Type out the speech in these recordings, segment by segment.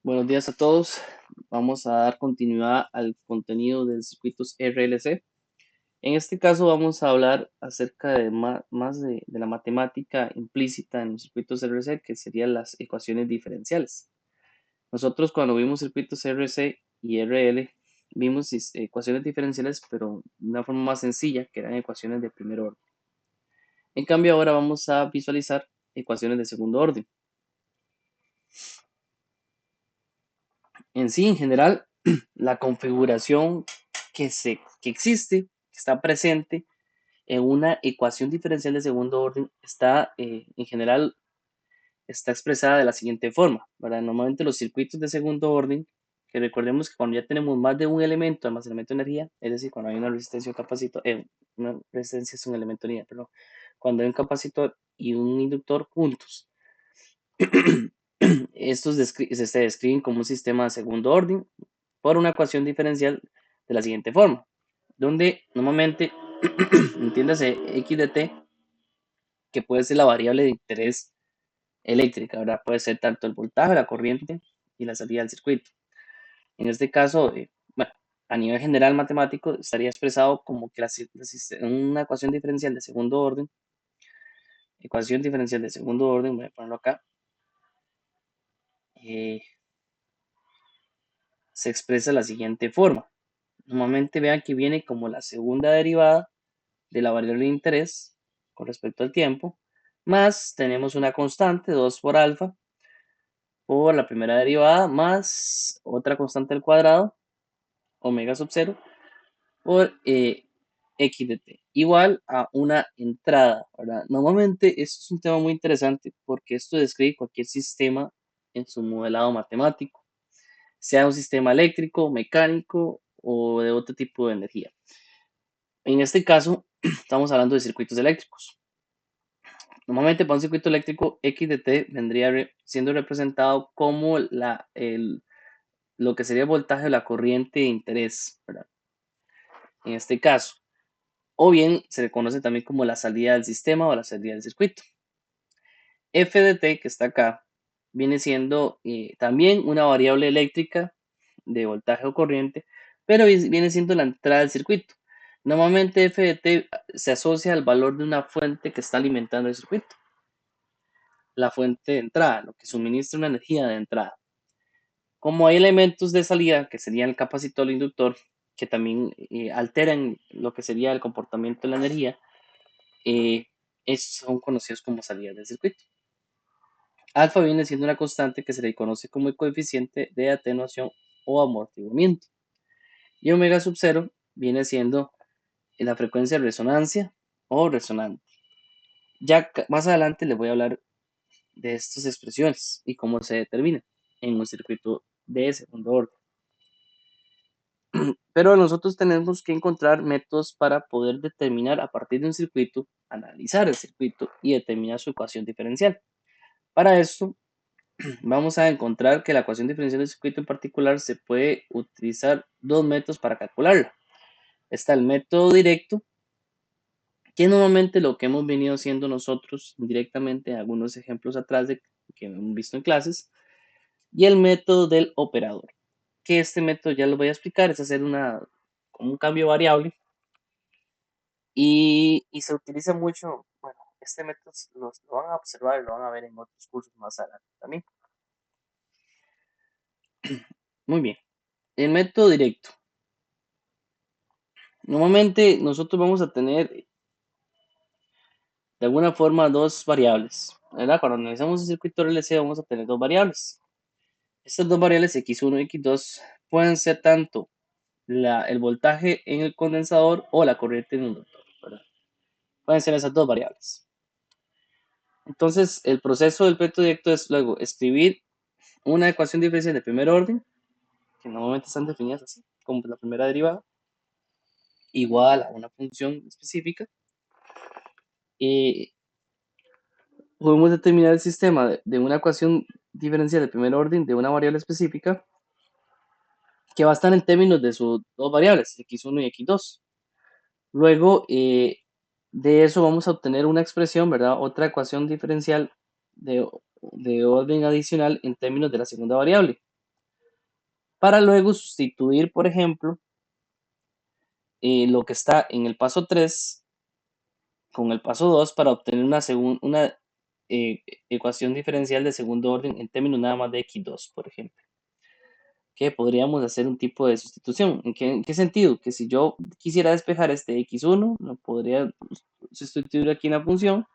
Buenos días a todos. Vamos a dar continuidad al contenido de circuitos RLC. En este caso vamos a hablar acerca de más de la matemática implícita en los circuitos RLC, que serían las ecuaciones diferenciales. Nosotros cuando vimos circuitos RC y RL, vimos ecuaciones diferenciales, pero de una forma más sencilla, que eran ecuaciones de primer orden. En cambio, ahora vamos a visualizar ecuaciones de segundo orden. En sí, en general, la configuración que existe, que está presente en una ecuación diferencial de segundo orden, en general, está expresada de la siguiente forma, ¿verdad? Normalmente los circuitos de segundo orden, que recordemos que cuando ya tenemos más de un elemento de almacenamiento de energía, es decir, cuando hay una resistencia o capacitor, una resistencia es un elemento de energía, perdón, cuando hay un capacitor y un inductor juntos, se describen como un sistema de segundo orden por una ecuación diferencial de la siguiente forma, donde normalmente, entiéndase x de t, que puede ser la variable de interés eléctrica, ¿verdad? Puede ser tanto el voltaje, la corriente y la salida del circuito. En este caso, bueno, a nivel general matemático, estaría expresado como que una ecuación diferencial de segundo orden, voy a ponerlo acá, eh, se expresa de la siguiente forma. Normalmente vean que viene como la segunda derivada de la variable de interés con respecto al tiempo, más tenemos una constante, 2 por alfa, por la primera derivada, más otra constante al cuadrado, omega sub 0, por x de t, igual a una entrada, ¿verdad? Normalmente esto es un tema muy interesante porque esto describe cualquier sistema en su modelado matemático, sea un sistema eléctrico, mecánico o de otro tipo de energía. En este caso, estamos hablando de circuitos eléctricos. Normalmente para un circuito eléctrico, X de T vendría siendo representado como lo que sería el voltaje de la corriente de interés, ¿verdad? En este caso. O bien se le conoce también como la salida del sistema o la salida del circuito. F de T, que está acá, viene siendo también una variable eléctrica de voltaje o corriente, pero viene siendo la entrada del circuito. Normalmente F de T se asocia al valor de una fuente que está alimentando el circuito. La fuente de entrada, lo que suministra una energía de entrada. Como hay elementos de salida, que serían el capacitor o el inductor, que también alteran lo que sería el comportamiento de la energía, eh, son conocidos como salidas del circuito. Alfa viene siendo una constante que se le conoce como el coeficiente de atenuación o amortiguamiento. Y omega sub 0 viene siendo la frecuencia de resonancia o resonante. Ya más adelante les voy a hablar de estas expresiones y cómo se determinan en un circuito de segundo orden. Pero nosotros tenemos que encontrar métodos para poder determinar a partir de un circuito, analizar el circuito y determinar su ecuación diferencial. Para esto, vamos a encontrar que la ecuación diferencial del circuito en particular se puede utilizar dos métodos para calcularla. Está el método directo, que normalmente lo que hemos venido haciendo nosotros directamente, algunos ejemplos atrás que hemos visto en clases, y el método del operador, que este método ya lo voy a explicar, es hacer como un cambio variable y se utiliza mucho, bueno, este método lo van a observar y lo van a ver en otros cursos más adelante también. Muy bien, el método directo. Normalmente nosotros vamos a tener de alguna forma dos variables, ¿verdad? Cuando analizamos el circuito RLC vamos a tener dos variables. Estas dos variables X1 y X2 pueden ser tanto el voltaje en el condensador o la corriente en el inductor, ¿verdad? Pueden ser esas dos variables. Entonces, el proceso del método directo es luego escribir una ecuación diferencial de primer orden, que normalmente están definidas así, como la primera derivada, igual a una función específica. Podemos determinar el sistema de una ecuación diferencial de primer orden de una variable específica que va a estar en términos de sus dos variables, x1 y x2. Luego, de eso vamos a obtener una expresión, ¿verdad? Otra ecuación diferencial de orden adicional en términos de la segunda variable. para luego sustituir, por ejemplo, lo que está en el paso 3 con el paso 2 para obtener una eh, ecuación diferencial de segundo orden en términos nada más de x2, por ejemplo. Que podríamos hacer un tipo de sustitución. ¿En qué sentido? Que si yo quisiera despejar este x1, lo podría sustituir aquí en la función.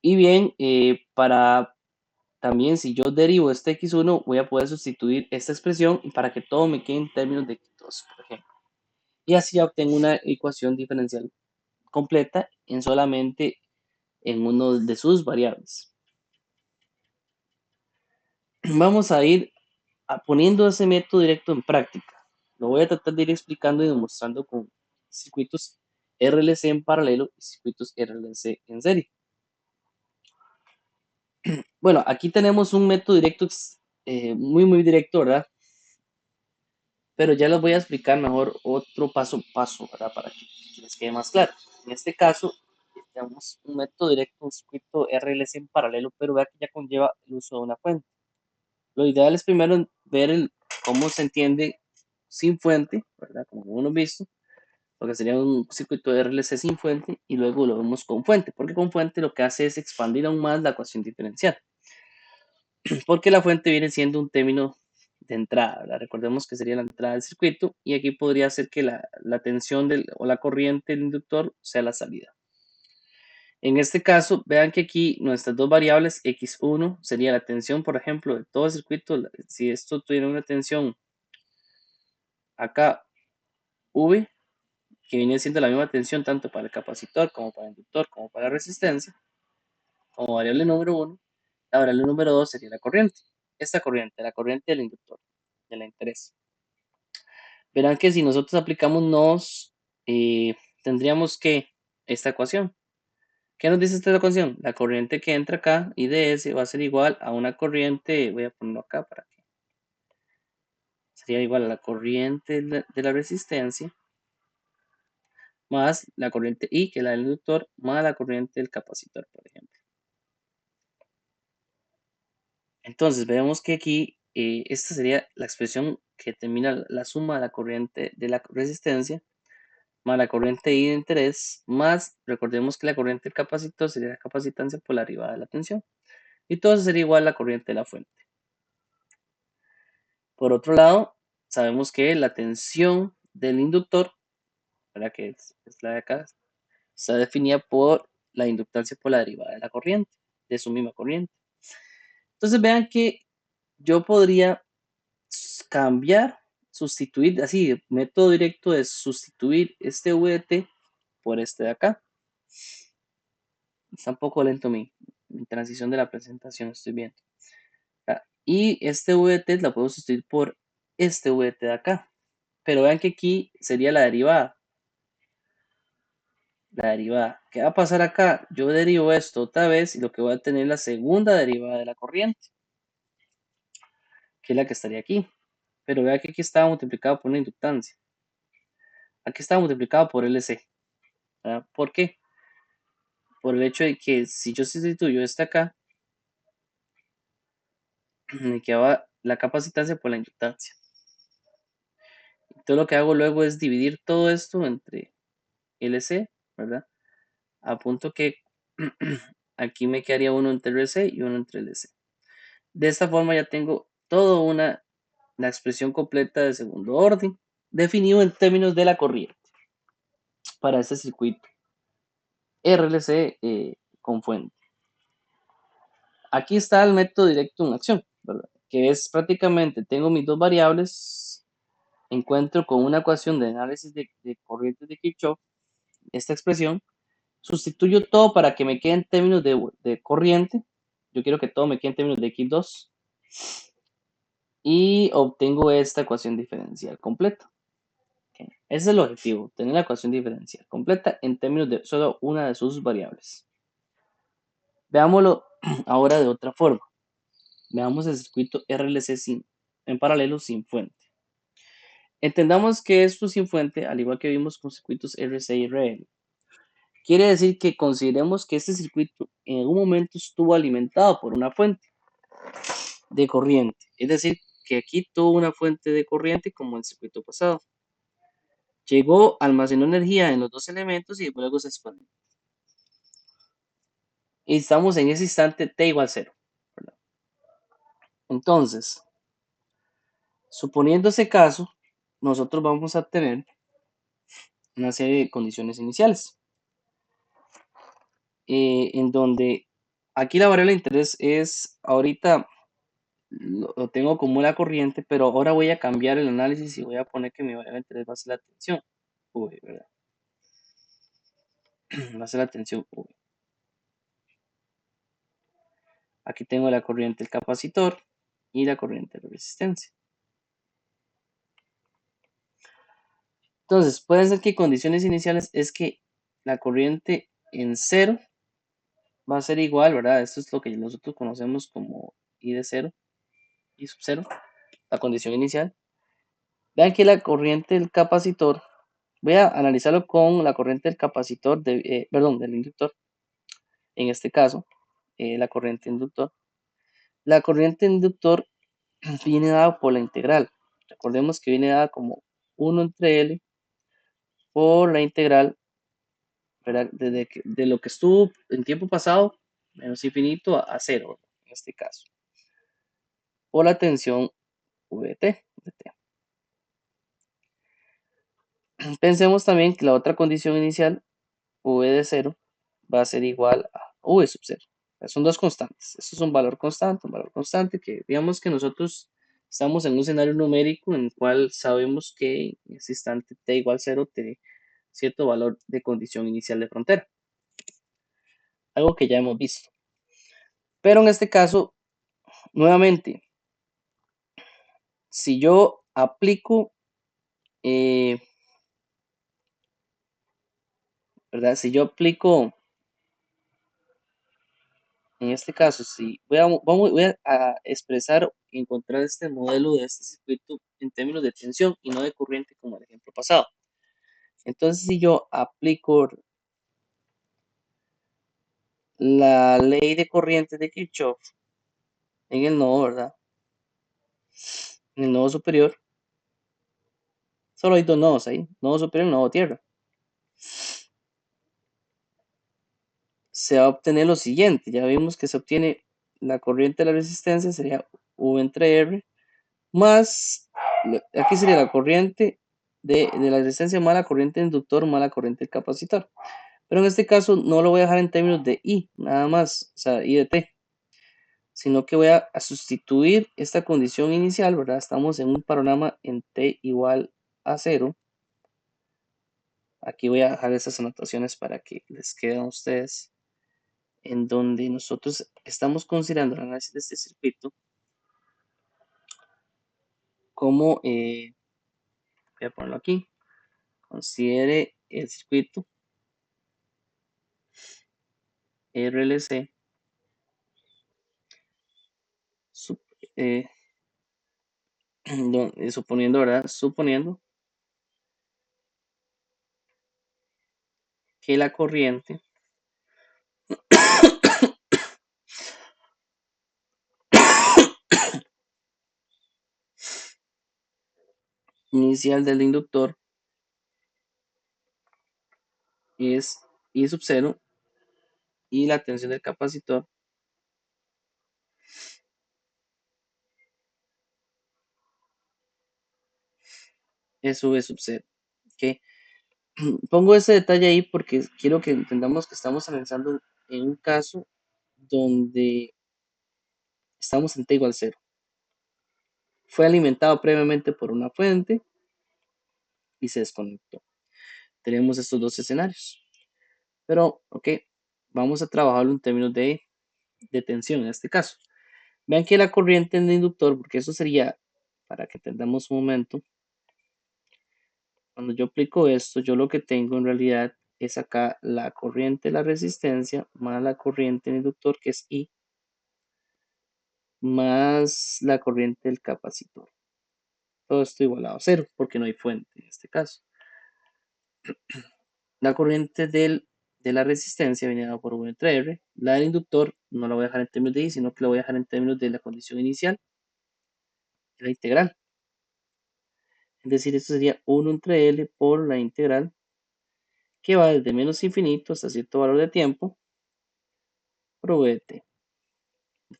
Y bien, para también si yo derivo este x1, voy a poder sustituir esta expresión para que todo me quede en términos de x2, por ejemplo. Y así obtengo una ecuación diferencial completa en solamente en uno de sus variables. Vamos a ir poniendo ese método directo en práctica. Lo voy a tratar de ir explicando y demostrando con circuitos RLC en paralelo y circuitos RLC en serie. Bueno, aquí tenemos un método directo muy directo, ¿verdad? Pero ya les voy a explicar mejor otro paso a paso, ¿verdad? Para que les quede más claro. En este caso, tenemos un método directo, un circuito RLC en paralelo, pero vea que ya conlleva el uso de una fuente. Lo ideal es primero ver cómo se entiende sin fuente, ¿verdad? Como hemos visto, lo que sería un circuito de RLC sin fuente, y luego lo vemos con fuente, porque con fuente lo que hace es expandir aún más la ecuación diferencial, porque la fuente viene siendo un término de entrada, ¿verdad? Recordemos que sería la entrada del circuito, y aquí podría ser que la tensión o la corriente del inductor sea la salida. En este caso, vean que aquí nuestras dos variables, x1 sería la tensión, por ejemplo, de todo el circuito. Si esto tuviera una tensión acá, V, que viene siendo la misma tensión tanto para el capacitor como para el inductor como para la resistencia, como variable número 1, la variable número 2 sería la corriente. Esta corriente, la corriente del inductor, de la interés. Verán que si nosotros aplicamos nodos, tendríamos que esta ecuación. ¿Qué nos dice esta ecuación? La corriente que entra acá, IDS, va a ser igual a una corriente, voy a ponerlo acá para que sería igual a la corriente de la resistencia más la corriente I, que es la del inductor, más la corriente del capacitor, por ejemplo. Entonces, vemos que aquí esta sería la expresión que determina la suma de la corriente de la resistencia más la corriente I de interés, más, recordemos que la corriente del capacitor sería la capacitancia por la derivada de la tensión. Y todo eso sería igual a la corriente de la fuente. Por otro lado, sabemos que la tensión del inductor, ¿verdad? Que es la de acá, está definida por la inductancia por la derivada de la corriente, de su misma corriente. Entonces vean que yo podría cambiar, sustituir, así, método directo de sustituir este VT por este de acá. Está un poco lento mi transición de la presentación, estoy viendo. Y este VT la puedo sustituir por este VT de acá. Pero vean que aquí sería la derivada. La derivada. ¿Qué va a pasar acá? Yo derivo esto otra vez y lo que voy a tener es la segunda derivada de la corriente, que es la que estaría aquí. Pero vea que aquí estaba multiplicado por una inductancia. Aquí estaba multiplicado por LC. ¿Verdad? ¿Por qué? Por el hecho de que si yo sustituyo esta acá, me quedaba la capacitancia por la inductancia. Entonces lo que hago luego es dividir todo esto entre LC, ¿verdad? A punto que aquí me quedaría uno entre RC y uno entre LC. De esta forma ya tengo la expresión completa de segundo orden, definido en términos de la corriente para este circuito RLC con fuente. Aquí está el método directo en acción, ¿verdad? Que es prácticamente, tengo mis dos variables, encuentro con una ecuación de análisis de corrientes de Kirchhoff, esta expresión, sustituyo todo para que me quede en términos de corriente, yo quiero que todo me quede en términos de X2, y obtengo esta ecuación diferencial completa. Okay. Ese es el objetivo, tener la ecuación diferencial completa en términos de solo una de sus variables. Veámoslo ahora de otra forma. Veamos el circuito RLC en paralelo sin fuente. Entendamos que esto sin fuente, al igual que vimos con circuitos RC y RL, quiere decir que consideremos que este circuito en algún momento estuvo alimentado por una fuente de corriente. Es decir, porque aquí tuvo una fuente de corriente como el circuito pasado. Llegó, almacenó energía en los dos elementos y luego se expandió. Y estamos en ese instante t igual 0. ¿Verdad? Entonces, suponiendo ese caso, nosotros vamos a tener una serie de condiciones iniciales, en donde aquí la variable de interés es, ahorita lo tengo como la corriente, pero ahora voy a cambiar el análisis y voy a poner que mi variable de interés va a ser la tensión. ¿Verdad? Va a ser la tensión V. Aquí tengo la corriente del capacitor y la corriente de la resistencia. Entonces, pueden ser que condiciones iniciales es que la corriente en cero va a ser igual, ¿verdad? Esto es lo que nosotros conocemos como I de cero, I sub cero, la condición inicial. Vean que la corriente del capacitor, voy a analizarlo con la corriente del capacitor, perdón, del inductor, en este caso, la corriente inductor. La corriente inductor viene dada por la integral. Recordemos que viene dada como 1 entre L por la integral, ¿verdad? De lo que estuvo en tiempo pasado, menos infinito a cero, en este caso, por la tensión Vt. Pensemos también que la otra condición inicial, V de 0, va a ser igual a V sub 0. Son dos constantes. Eso es un valor constante que digamos que nosotros estamos en un escenario numérico en el cual sabemos que en ese instante t igual 0 tiene cierto valor de condición inicial de frontera. Algo que ya hemos visto. Pero en este caso, nuevamente, si yo aplico, ¿verdad? Si yo aplico, en este caso, si voy a expresar, encontrar este modelo de este circuito en términos de tensión y no de corriente como el ejemplo pasado. Entonces, si yo aplico la ley de corriente de Kirchhoff en el nodo, ¿verdad? En el nodo superior, solo hay dos nodos ahí, nodo superior y nodo tierra. Se va a obtener lo siguiente, ya vimos que se obtiene la corriente de la resistencia, sería V entre R, más, aquí sería la corriente de la resistencia más la corriente inductor más la corriente del capacitor. Pero en este caso no lo voy a dejar en términos de I, nada más, o sea, I de T, sino que voy a sustituir esta condición inicial, ¿verdad? Estamos en un panorama en T igual a 0. Aquí voy a dejar esas anotaciones para que les queden a ustedes, en donde nosotros estamos considerando el análisis de este circuito como, voy a ponerlo aquí, considere el circuito RLC, eh, suponiendo, ¿verdad? Suponiendo que la corriente inicial del inductor es I sub 0 y la tensión del capacitor es V sub 0. ¿Okay? Pongo ese detalle ahí porque quiero que entendamos que estamos analizando en un caso donde estamos en T igual 0. Fue alimentado previamente por una fuente y se desconectó. Tenemos estos dos escenarios. Pero, ok, vamos a trabajarlo en términos de tensión en este caso. Vean que la corriente en el inductor, porque eso sería, para que entendamos un momento, cuando yo aplico esto, yo lo que tengo en realidad es acá la corriente de la resistencia más la corriente del inductor, que es I, más la corriente del capacitor. Todo esto igualado a 0, porque no hay fuente en este caso. La corriente de la resistencia viene dada por 1 entre R. La del inductor no la voy a dejar en términos de I, sino que la voy a dejar en términos de la condición inicial. de la integral. Es decir, esto sería 1 entre L por la integral que va desde menos infinito hasta cierto valor de tiempo por V de t.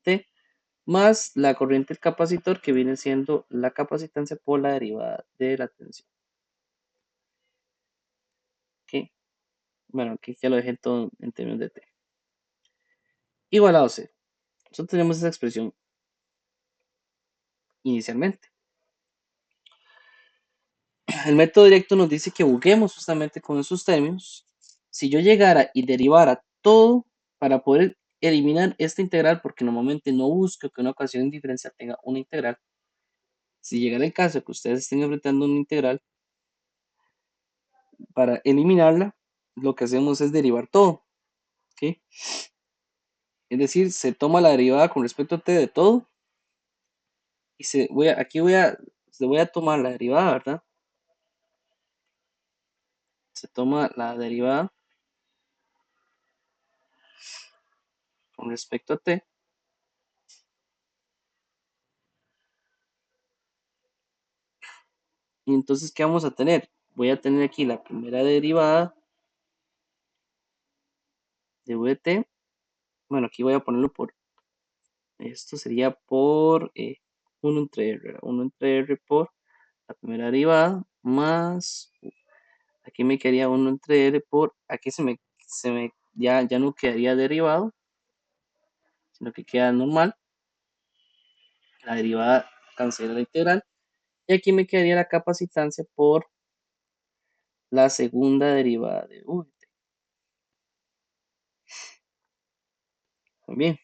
T más la corriente del capacitor que viene siendo la capacitancia por la derivada de la tensión. ¿Ok? Bueno, aquí ya lo dejé todo en términos de t. Igualado a C. Nosotros tenemos esa expresión inicialmente. El método directo nos dice que busquemos justamente con esos términos. Si yo llegara y derivara todo para poder eliminar esta integral, porque normalmente no busco que una ecuación diferencial tenga una integral, si llegara el caso que ustedes estén enfrentando una integral, para eliminarla, lo que hacemos es derivar todo. ¿Okay? Es decir, se toma la derivada con respecto a t de todo y aquí voy a tomar la derivada, ¿verdad? Se toma la derivada con respecto a t. Y entonces, ¿qué vamos a tener? Voy a tener aquí la primera derivada de v de t. Bueno, aquí voy a ponerlo por, esto sería por 1 entre r, 1 entre r por la primera derivada más, aquí me quedaría 1 entre r por, aquí ya no quedaría derivado, sino que queda normal. La derivada cancela la integral. Y aquí me quedaría la capacitancia por la segunda derivada de v. Muy bien.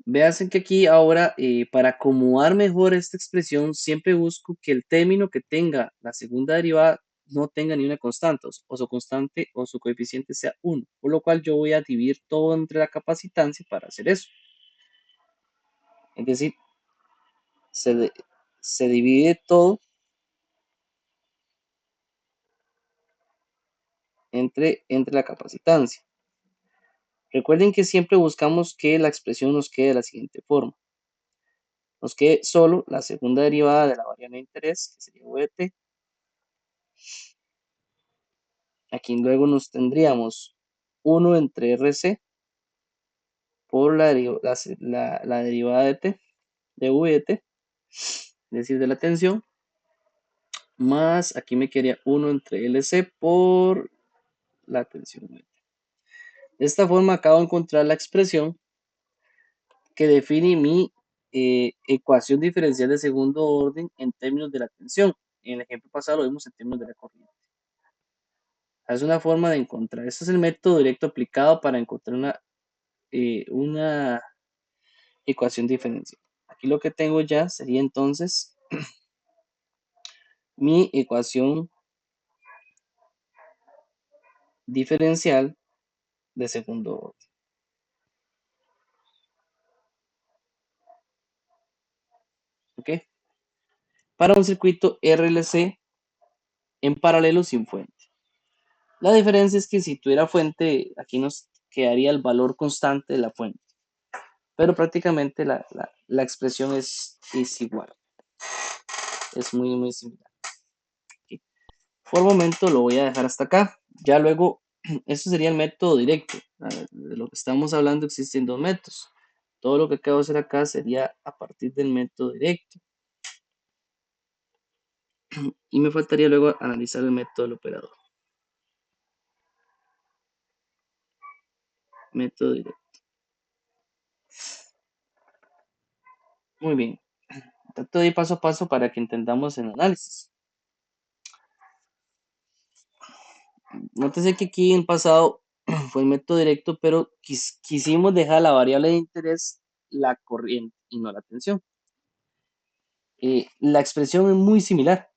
Vean que aquí ahora, para acomodar mejor esta expresión, siempre busco que el término que tenga la segunda derivada no tenga ni una constante, o su constante o su coeficiente sea 1, por lo cual yo voy a dividir todo entre la capacitancia para hacer eso. Es decir, se divide todo entre la capacitancia. Recuerden que siempre buscamos que la expresión nos quede de la siguiente forma. Nos quede solo la segunda derivada de la variable de interés, que sería v de t. Aquí luego nos tendríamos 1 entre RC por la derivada de t, de v de t, es decir, de la tensión, más aquí me quedaría 1 entre LC por la tensión. De esta forma acabo de encontrar la expresión que define mi ecuación diferencial de segundo orden en términos de la tensión. En el ejemplo pasado lo vimos en términos de la corriente. Es una forma de encontrar. Este es el método directo aplicado para encontrar una ecuación diferencial. Aquí lo que tengo ya sería entonces mi ecuación diferencial de segundo orden. ¿Ok? Para un circuito RLC en paralelo sin fuente. La diferencia es que si tuviera fuente, aquí nos quedaría el valor constante de la fuente. Pero prácticamente la expresión es igual. Es muy, muy similar. ¿Ok? Por el momento lo voy a dejar hasta acá. Ya luego, esto sería el método directo. De lo que estamos hablando existen dos métodos. Todo lo que acabo de hacer acá sería a partir del método directo. Y me faltaría luego analizar el método del operador. Método directo. Muy bien. Trato de ir paso a paso para que entendamos el análisis. Nótese que aquí en pasado fue el método directo, pero quisimos dejar la variable de interés la corriente y no la tensión. La expresión es muy similar.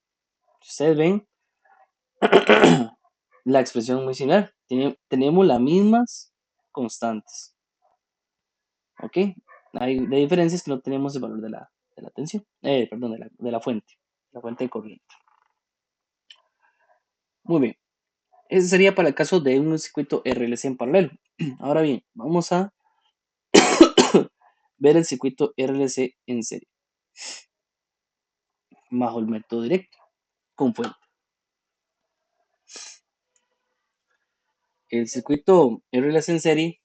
Ustedes ven, la expresión es muy similar. Tenemos las mismas constantes. ¿Ok? La diferencia es que no tenemos el valor de la tensión. Perdón, de la fuente de corriente. Muy bien. Ese sería para el caso de un circuito RLC en paralelo. Ahora bien, vamos a ver el circuito RLC en serie. bajo el método directo con fuente. El circuito RLC en serie,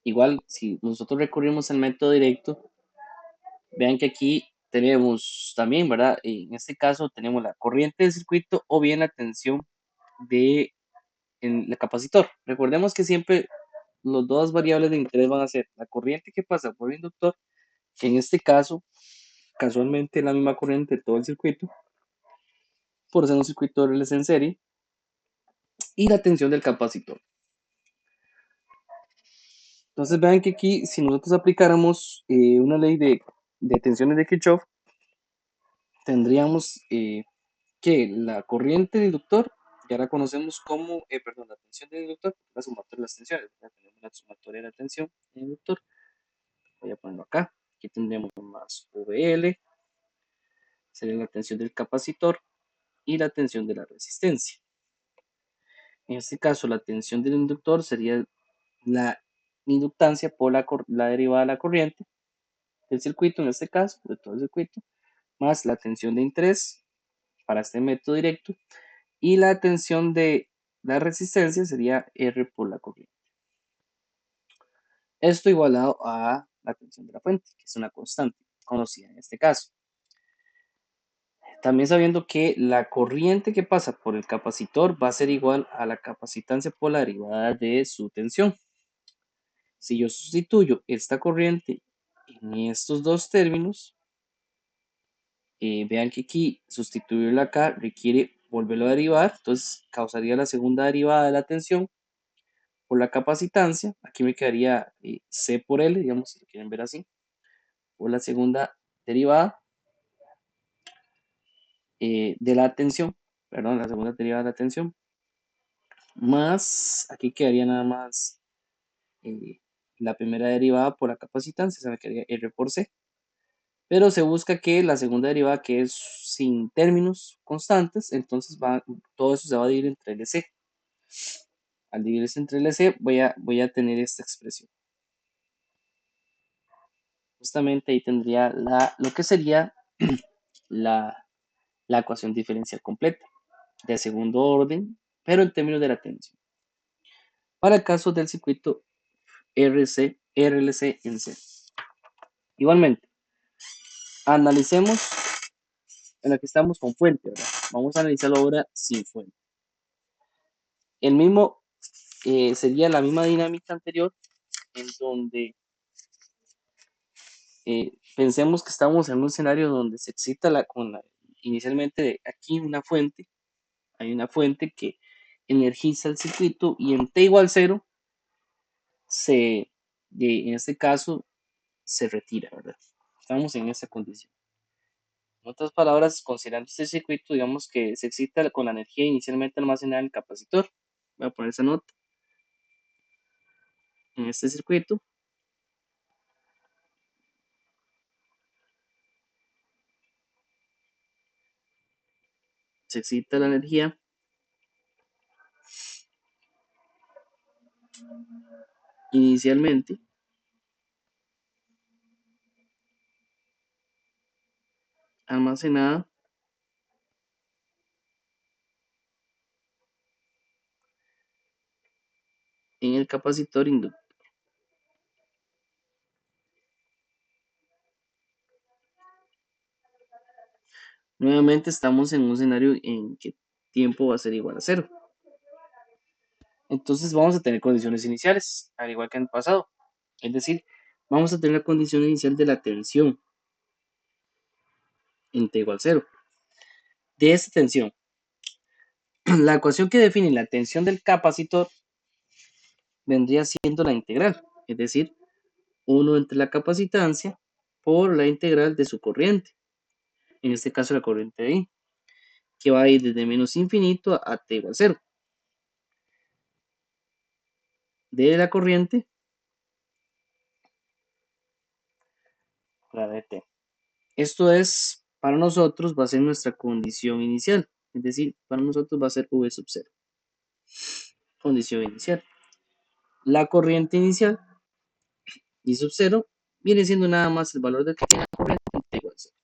igual si nosotros recurrimos al método directo, vean que aquí tenemos también, ¿verdad? En este caso tenemos la corriente del circuito o bien la tensión de el capacitor. Recordemos que siempre los dos variables de interés van a ser la corriente que pasa por el inductor, que en este caso casualmente es la misma corriente de todo el circuito, por ser un circuito RLC en serie, y la tensión del capacitor. Entonces vean que aquí, si nosotros aplicáramos una ley de tensiones de Kirchhoff, tendríamos que la corriente del inductor, ya la conocemos como, perdón, la tensión del inductor, la sumatoria de las tensiones, ya tenemos la sumatoria de la tensión del inductor, voy a ponerlo acá, aquí tendríamos más VL, sería la tensión del capacitor y la tensión de la resistencia. En este caso, la tensión del inductor sería la inductancia por la derivada de la corriente del circuito, en este caso, de todo el circuito, más la tensión de interés para este método directo y la tensión de la resistencia sería R por la corriente. Esto igualado a la tensión de la fuente, que es una constante conocida en este caso. También sabiendo que la corriente que pasa por el capacitor va a ser igual a la capacitancia por la derivada de su tensión. Si yo sustituyo esta corriente en estos dos términos, vean que aquí sustituirla acá requiere volverlo a derivar, entonces causaría la segunda derivada de la tensión por la capacitancia, aquí me quedaría C por L, digamos, si lo quieren ver así, por la segunda derivada de la tensión, perdón, la segunda derivada de la tensión, más, aquí quedaría nada más la primera derivada por la capacitancia, se me quedaría R por C, pero se busca que la segunda derivada, que es sin términos constantes, entonces todo eso se va a dividir entre LC. Al dividirse entre LC voy a tener esta expresión. Justamente ahí tendría lo que sería la ecuación diferencial completa de segundo orden, pero en términos de la tensión. Para el caso del circuito RLC en C. Igualmente, analicemos en la que estamos con fuente, ¿verdad? Vamos a analizarlo ahora sin fuente. El mismo sería la misma dinámica anterior, en donde pensemos que estamos en un escenario donde se excita inicialmente aquí una fuente, hay una fuente que energiza el circuito y en T igual 0 en este caso se retira, ¿verdad? Estamos en esa condición. En otras palabras, considerando este circuito, digamos que se excita con la energía inicialmente almacenada en el capacitor. Voy a poner esa nota. En este circuito se excita la energía inicialmente almacenada en el capacitor inductor. Nuevamente estamos en un escenario en que tiempo va a ser igual a 0. Entonces vamos a tener condiciones iniciales, al igual que en el pasado. Es decir, vamos a tener la condición inicial de la tensión en T igual 0. De esta tensión, la ecuación que define la tensión del capacitor vendría siendo la integral, es decir, 1 entre la capacitancia por la integral de su corriente, en este caso la corriente de I, que va a ir desde menos infinito a T igual 0. De la corriente la de T. Esto es, para nosotros va a ser nuestra condición inicial, es decir, para nosotros va a ser V sub 0. Condición inicial. La corriente inicial, I sub 0, viene siendo nada más el valor de que tiene la corriente en T igual 0.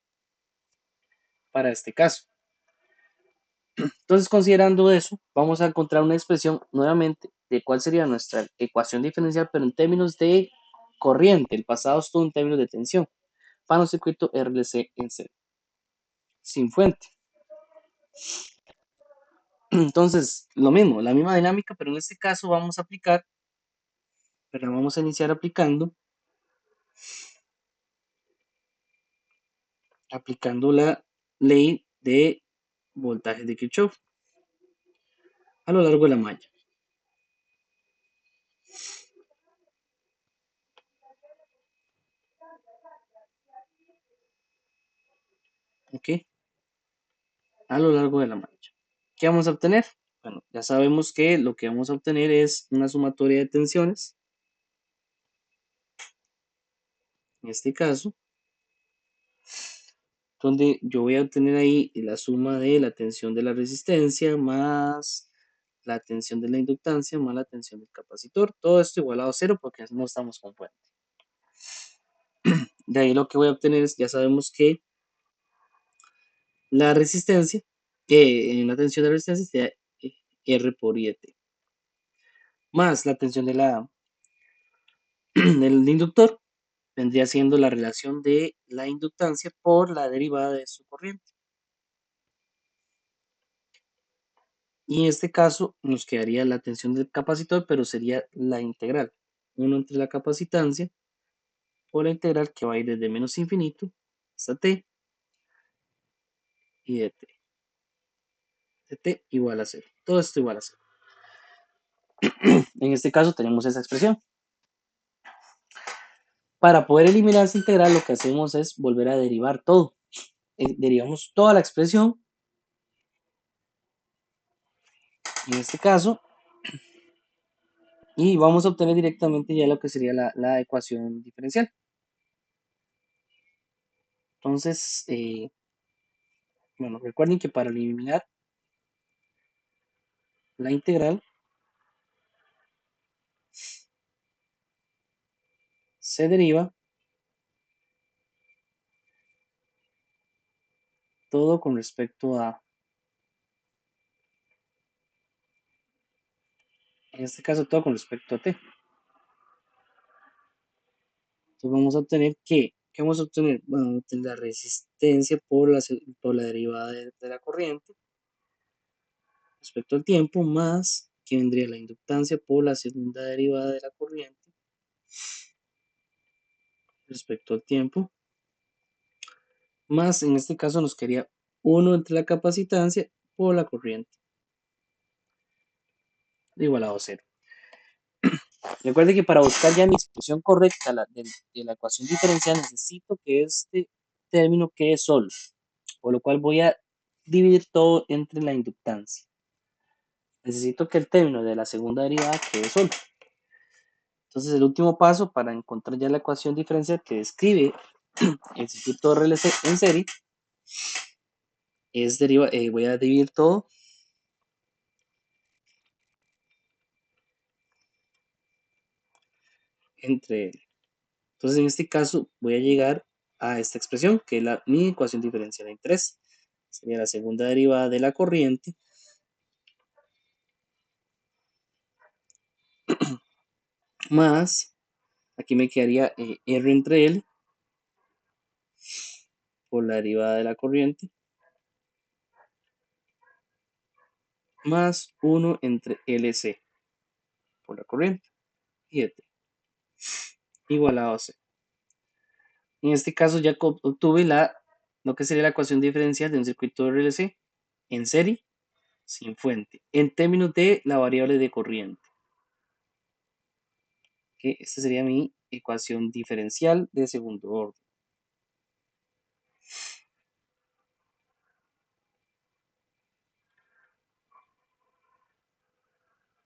para este caso. Entonces, considerando eso, vamos a encontrar una expresión nuevamente de cuál sería nuestra ecuación diferencial, pero en términos de corriente. El pasado estuvo en términos de tensión para un circuito RLC en serie, sin fuente. Entonces, lo mismo, la misma dinámica, pero en este caso vamos a aplicar, pero vamos a iniciar aplicando la ley de voltaje de Kirchhoff a lo largo de la malla. ¿Ok? A lo largo de la malla. ¿Qué vamos a obtener? Bueno, ya sabemos que lo que vamos a obtener es una sumatoria de tensiones, en este caso, donde yo voy a obtener ahí la suma de la tensión de la resistencia más la tensión de la inductancia más la tensión del capacitor. Todo esto igualado a cero porque no estamos con fuente. De ahí lo que voy a obtener es, ya sabemos que la resistencia, en la tensión de la resistencia sería R por IET, más la tensión del inductor, vendría siendo la relación de la inductancia por la derivada de su corriente. Y en este caso nos quedaría la tensión del capacitor, pero sería la integral. 1 entre la capacitancia por la integral que va a ir desde menos infinito hasta t y de t igual a 0. Todo esto igual a 0. En este caso tenemos esa expresión. Para poder eliminar esa integral lo que hacemos es volver a derivar todo. Derivamos toda la expresión. En este caso. Y vamos a obtener directamente ya lo que sería la ecuación diferencial. Entonces, bueno, recuerden que para eliminar la integral se deriva todo con respecto a, en este caso todo con respecto a t. Entonces vamos a obtener ¿qué vamos a obtener? Bueno, vamos a obtener la resistencia por la derivada de la corriente respecto al tiempo, más que vendría la inductancia por la segunda derivada de la corriente respecto al tiempo, más en este caso nos quedaría 1 entre la capacitancia por la corriente igualado a 0. Recuerde que para buscar ya mi expresión correcta de la ecuación diferencial necesito que este término quede solo, por lo cual voy a dividir todo entre la inductancia. Necesito que el término de la segunda derivada quede solo. Entonces el último paso para encontrar ya la ecuación diferencial que describe el circuito RLC en serie es voy a dividir todo entre él. Entonces en este caso voy a llegar a esta expresión que es mi ecuación diferencial en 3. Sería la segunda derivada de la corriente más, aquí me quedaría R entre L por la derivada de la corriente más 1 entre LC por la corriente y ET igualado a C. En este caso ya obtuve lo que sería la ecuación diferencial de un circuito RLC en serie sin fuente en términos de la variable de corriente. Que esta sería mi ecuación diferencial de segundo orden.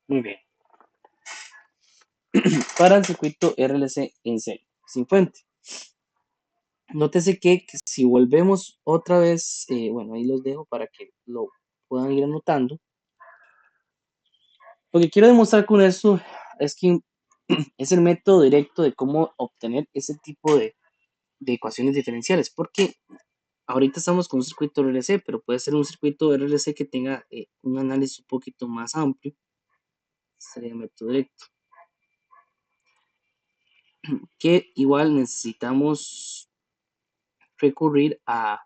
Muy bien. Para el circuito RLC en serie sin fuente. Nótese que si volvemos otra vez, bueno, ahí los dejo para que lo puedan ir anotando. Lo que quiero demostrar con esto es que es el método directo de cómo obtener ese tipo de ecuaciones diferenciales, porque ahorita estamos con un circuito RLC, pero puede ser un circuito RLC que tenga un análisis un poquito más amplio. Sería el método directo. Que igual necesitamos recurrir a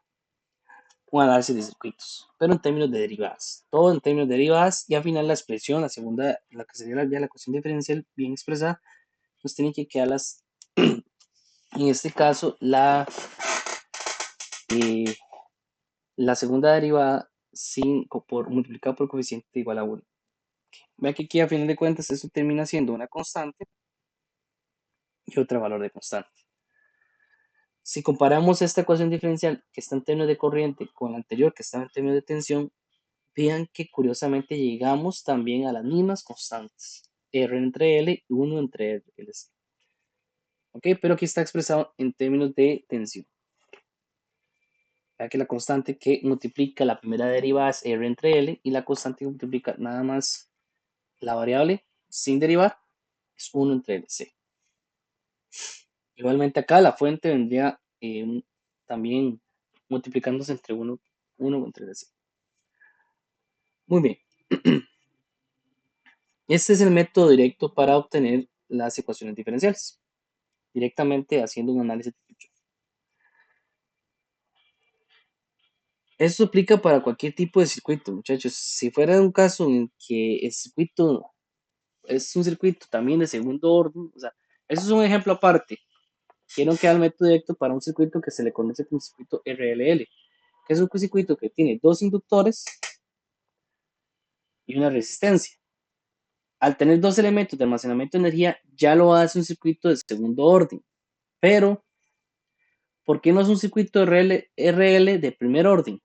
un análisis de circuitos, pero en términos de derivadas. Todo en términos de derivadas y al final la expresión, la segunda, la que sería ya la ecuación diferencial bien expresada, nos tienen que quedar las, en este caso, eh, la segunda derivada multiplicado por coeficiente igual a 1. Vean que aquí a final de cuentas esto termina siendo una constante y otro valor de constante. Si comparamos esta ecuación diferencial que está en términos de corriente con la anterior que estaba en términos de tensión, vean que curiosamente llegamos también a las mismas constantes. R entre L y 1 entre L. ¿Ok? Pero aquí está expresado en términos de tensión. Vean que la constante que multiplica la primera derivada es R entre L y la constante que multiplica nada más la variable sin derivar es 1 entre LC. Igualmente acá la fuente vendría también multiplicándose entre 1 entre LC. Muy bien. Este es el método directo para obtener las ecuaciones diferenciales, directamente haciendo un análisis de Kirchhoff. Esto aplica para cualquier tipo de circuito, muchachos. Si fuera un caso en que el circuito es un circuito también de segundo orden, o sea, eso es un ejemplo aparte. Quiero que haga el método directo para un circuito que se le conoce como circuito RLL, que es un circuito que tiene dos inductores y una resistencia. Al tener dos elementos de almacenamiento de energía, ya lo hace un circuito de segundo orden. Pero, ¿por qué no es un circuito RL de primer orden?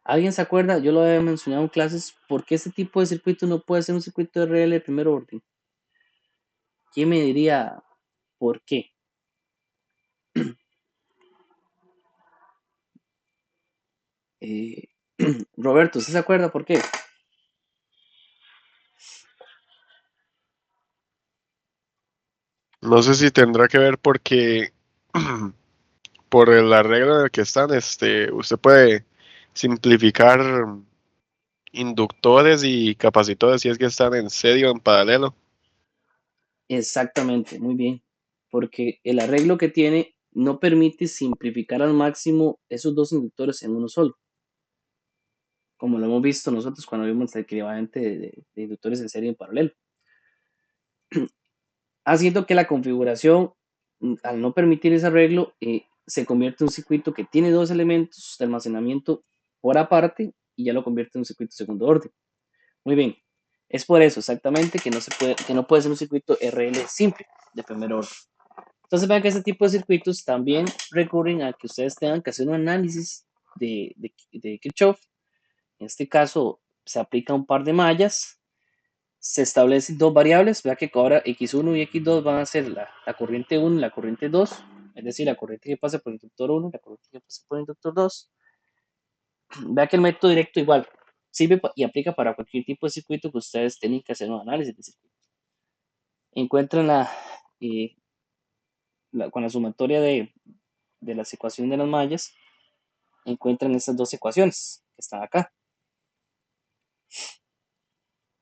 ¿Alguien se acuerda? Yo lo había mencionado en clases. ¿Por qué este tipo de circuito no puede ser un circuito RL de primer orden? ¿Quién me diría por qué? Eh, Roberto, ¿usted se acuerda por qué? No sé si tendrá que ver porque por el arreglo en el que están, usted puede simplificar inductores y capacitores si es que están en serio en paralelo. Exactamente, muy bien. Porque el arreglo que tiene no permite simplificar al máximo esos dos inductores en uno solo, como lo hemos visto nosotros cuando vimos el equivalente de inductores en serie en paralelo, haciendo que la configuración, al no permitir ese arreglo, se convierte en un circuito que tiene dos elementos de almacenamiento por aparte y ya lo convierte en un circuito de segundo orden. Muy bien, es por eso exactamente que no puede ser un circuito RL simple de primer orden. Entonces vean que este tipo de circuitos también recurren a que ustedes tengan que hacer un análisis de Kirchhoff. En este caso se aplica un par de mallas, se establecen dos variables, vea que ahora x1 y x2 van a ser la corriente 1 y la corriente 2, es decir, la corriente que pasa por el inductor 1 y la corriente que pasa por el inductor 2. Vea que el método directo igual sirve y aplica para cualquier tipo de circuito que ustedes tienen que hacer un análisis de circuito. Encuentran eh, con la sumatoria de las ecuaciones de las mallas, encuentran estas dos ecuaciones que están acá,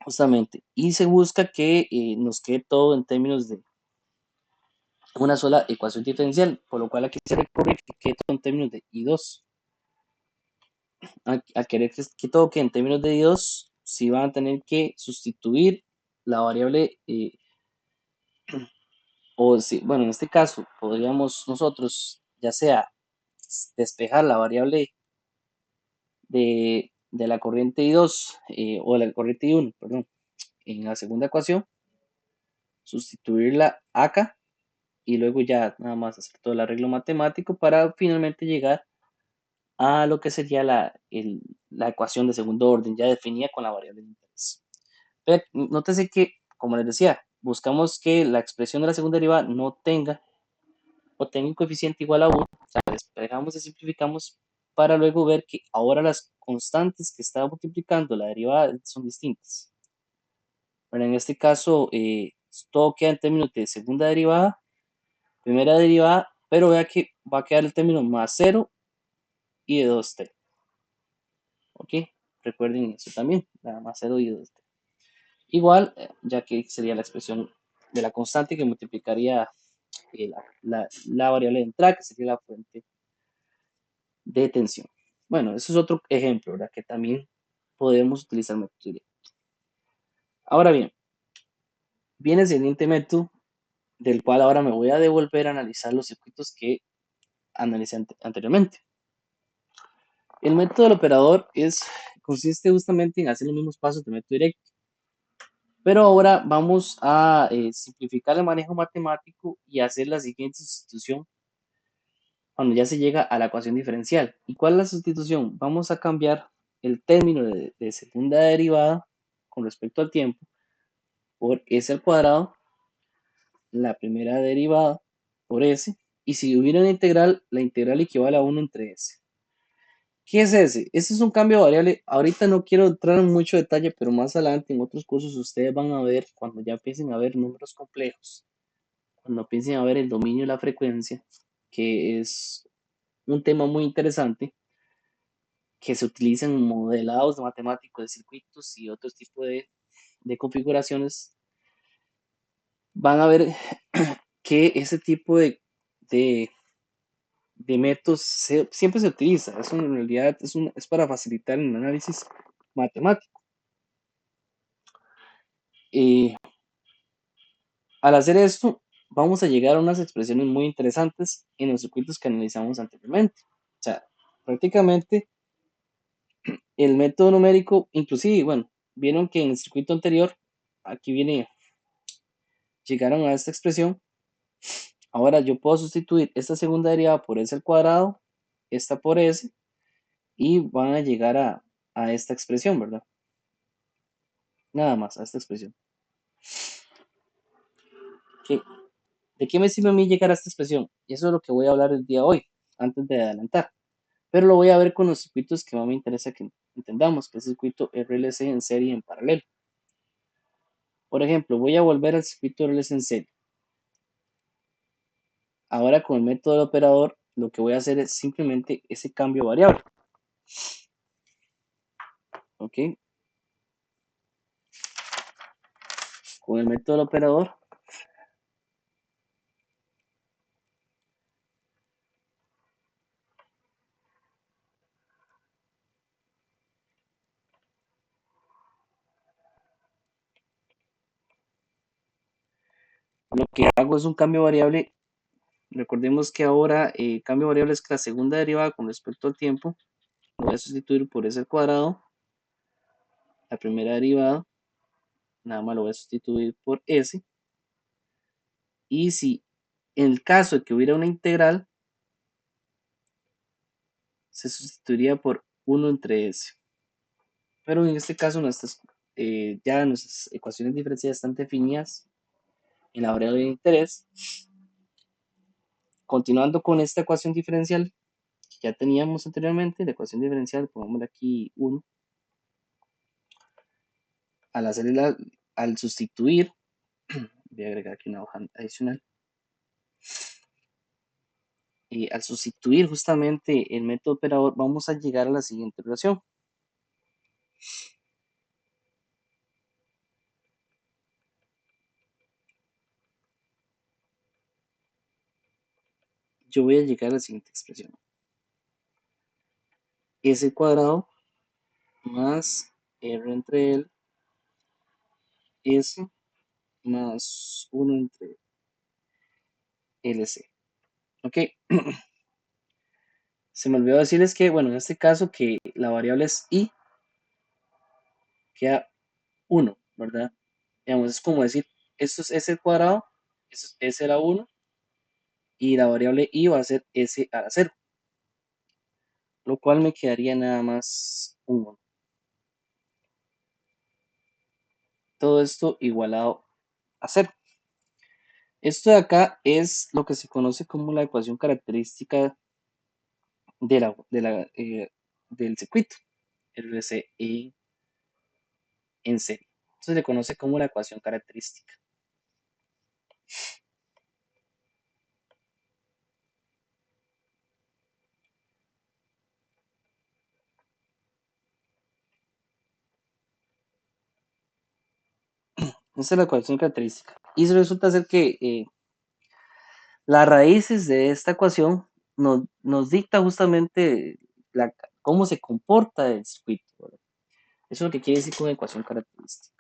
justamente. Y se busca que nos quede todo en términos de una sola ecuación diferencial, por lo cual aquí se recurre que quede todo en términos de I2. A querer que todo quede en términos de I2, si van a tener que sustituir la variable, o si, bueno, en este caso podríamos nosotros, ya sea despejar la variable de la corriente I2 o la corriente I1, perdón, en la segunda ecuación, sustituirla acá y luego ya nada más hacer todo el arreglo matemático para finalmente llegar a lo que sería la ecuación de segundo orden ya definida con la variable de interés. Pero nótese que, como les decía, buscamos que la expresión de la segunda derivada no tenga o tenga un coeficiente igual a 1, o sea, despegamos y simplificamos para luego ver que ahora las constantes que estaba multiplicando la derivada son distintas. Bueno, en este caso, todo queda en términos de segunda derivada, primera derivada, pero vea que va a quedar el término más 0 y de 2t. ¿Ok? Recuerden eso también, nada más 0 y 2t. Igual, ya que sería la expresión de la constante que multiplicaría la variable de entrada, que sería la fuente de tensión. Bueno, eso es otro ejemplo, ¿verdad? Que también podemos utilizar método directo. Ahora bien, viene el siguiente método, del cual ahora me voy a devolver a analizar los circuitos que analicé anteriormente. El método del operador consiste justamente en hacer los mismos pasos del método directo, pero ahora vamos a simplificar el manejo matemático y hacer la siguiente sustitución cuando ya se llega a la ecuación diferencial. ¿Y cuál es la sustitución? Vamos a cambiar el término de segunda derivada con respecto al tiempo por s al cuadrado, la primera derivada por s, y si hubiera una integral, la integral equivale a 1 entre s. ¿Qué es ese? Este es un cambio de variable. Ahorita no quiero entrar en mucho detalle, pero más adelante en otros cursos ustedes van a ver, cuando ya empiecen a ver números complejos, cuando empiecen a ver el dominio de la frecuencia, que es un tema muy interesante, que se utiliza en modelados matemáticos de circuitos y otros tipos de configuraciones, van a ver que ese tipo de, de métodos siempre se utiliza. Eso en realidad es para facilitar el análisis matemático. Eh, Al hacer esto, vamos a llegar a unas expresiones muy interesantes en los circuitos que analizamos anteriormente. O sea, prácticamente el método numérico, inclusive, bueno, vieron que en el circuito anterior, aquí viene, llegaron a esta expresión. Ahora yo puedo sustituir esta segunda derivada por s al cuadrado, esta por s, y van a llegar a esta expresión, ¿verdad? Nada más, a esta expresión. ¿Qué- ¿De qué me sirve a mí llegar a esta expresión? Y eso es lo que voy a hablar el día de hoy, antes de adelantar. Pero lo voy a ver con los circuitos que más me interesa que entendamos, que es el circuito RLC en serie y en paralelo. Por ejemplo, voy a volver al circuito RLC en serie. Ahora con el método del operador, lo que voy a hacer es simplemente ese cambio variable. ¿Ok? Con el método del operador, lo que hago es un cambio variable. Recordemos que ahora cambio variable es que la segunda derivada con respecto al tiempo lo voy a sustituir por s al cuadrado. La primera derivada nada más lo voy a sustituir por s. Y si en el caso de que hubiera una integral, se sustituiría por 1 entre s. Pero en este caso ya nuestras ecuaciones diferenciales están definidas en la variable de interés. Continuando con esta ecuación diferencial que ya teníamos anteriormente, la ecuación diferencial, pongámosle aquí 1. Al sustituir, voy a agregar aquí una hoja adicional. Al sustituir justamente el método operador, vamos a llegar a la siguiente relación. Yo voy a llegar a la siguiente expresión. S cuadrado más R entre L, S más 1 entre LC. Ok. Se me olvidó decirles que, bueno, en este caso que la variable es I, queda 1, ¿verdad? Digamos, es como decir, esto es S al cuadrado, esto es S a la 1, y la variable I va a ser S a la 0, lo cual me quedaría nada más 1. Todo esto igualado a 0. Esto de acá es lo que se conoce como la ecuación característica del circuito RCE en serie. Esto se le conoce como la ecuación característica. Esta es la ecuación característica. Y resulta ser que las raíces de esta ecuación nos dicta justamente cómo se comporta el circuito, ¿verdad? Eso es lo que quiere decir con ecuación característica.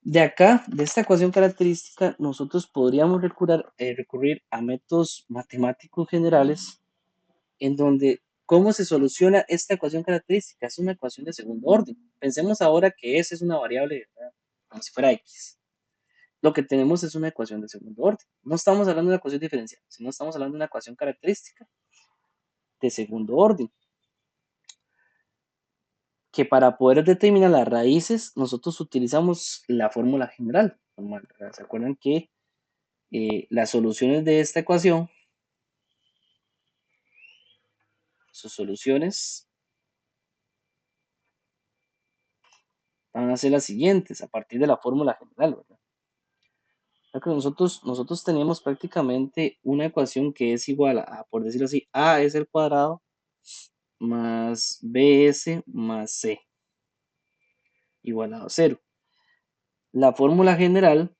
De acá, de esta ecuación característica, nosotros podríamos recurrir a métodos matemáticos generales en donde cómo se soluciona esta ecuación característica. Es una ecuación de segundo orden. Pensemos ahora que S es una variable, ¿verdad? Como si fuera X. Lo que tenemos es una ecuación de segundo orden. No estamos hablando de una ecuación diferencial, sino estamos hablando de una ecuación característica de segundo orden, que para poder determinar las raíces, nosotros utilizamos la fórmula general. ¿Se acuerdan que las soluciones de esta ecuación, sus soluciones van a ser las siguientes a partir de la fórmula general, ¿verdad? Que nosotros tenemos prácticamente una ecuación que es igual a, por decirlo así, a es el cuadrado más bs más c igualado a 0. La fórmula general